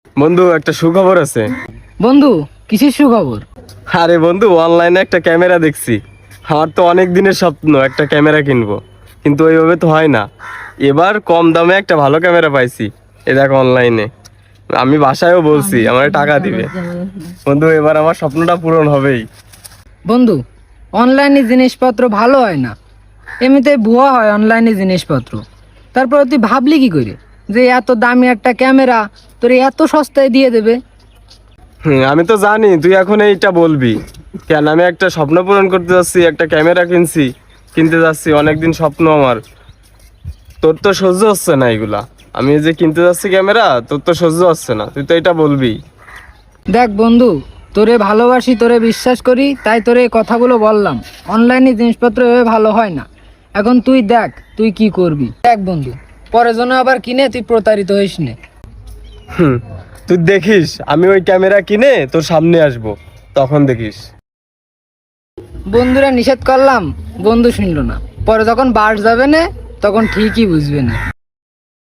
বন্ধু, একটা সুখবর আছে। বন্ধু, কিসের সুখবর? আরে বন্ধু, অনলাইনে একটা ক্যামেরা দেখছি। আমার তো অনেক দিনের স্বপ্ন একটা ক্যামেরা কিনবো, কিন্তু ওইভাবে তো হয় না। এবার কম দামে একটা ভালো ক্যামেরা পাইছি। এ দেখো অনলাইনে। আমি বাসায়ও বলছি আমার টাকা দিবে। বন্ধু, এবার আমার স্বপ্নটা পূরণ হবেই। বন্ধু, অনলাইনে জিনিসপত্র ভালো হয় না, এমনিতে ভুয়া হয় অনলাইনে জিনিসপত্র। তারপর তুই ভাবলি কি করে যে এত দামি একটা ক্যামেরা তোর এত সস্তায় দিয়ে দেবে? আমি তো জানি তুই এখন এইটা বলবি। কেন, আমি একটা স্বপ্ন পূরণ করতে যাচ্ছি, একটা ক্যামেরা কিনতে যাচ্ছি, অনেকদিন স্বপ্ন আমার। তোর তো সহ্য হচ্ছে না এগুলা। আমি যে কিনতে যাচ্ছি ক্যামেরা, তোর তো সহ্য হচ্ছে না, তুই তো এটা বলবি। দেখ বন্ধু, তোরে ভালোবাসি, তোরে বিশ্বাস করি, তাই তোরে এই কথাগুলো বললাম। অনলাইনে জিনিসপত্র এভাবে ভালো হয় না। এখন তুই দেখ তুই কি করবি। দেখ বন্ধু, পরে যেন আবার কিনে তুই প্রতারিত হইস না। তুই দেখিস আমি ওই ক্যামেরা কিনে তোর সামনে আসবো, তখন দেখিস। বন্ধুরা নিষেধ করলাম, বন্ধু শুনলো না। পরে যখন বাস যাবে না তখন ঠিকই বুঝবে না।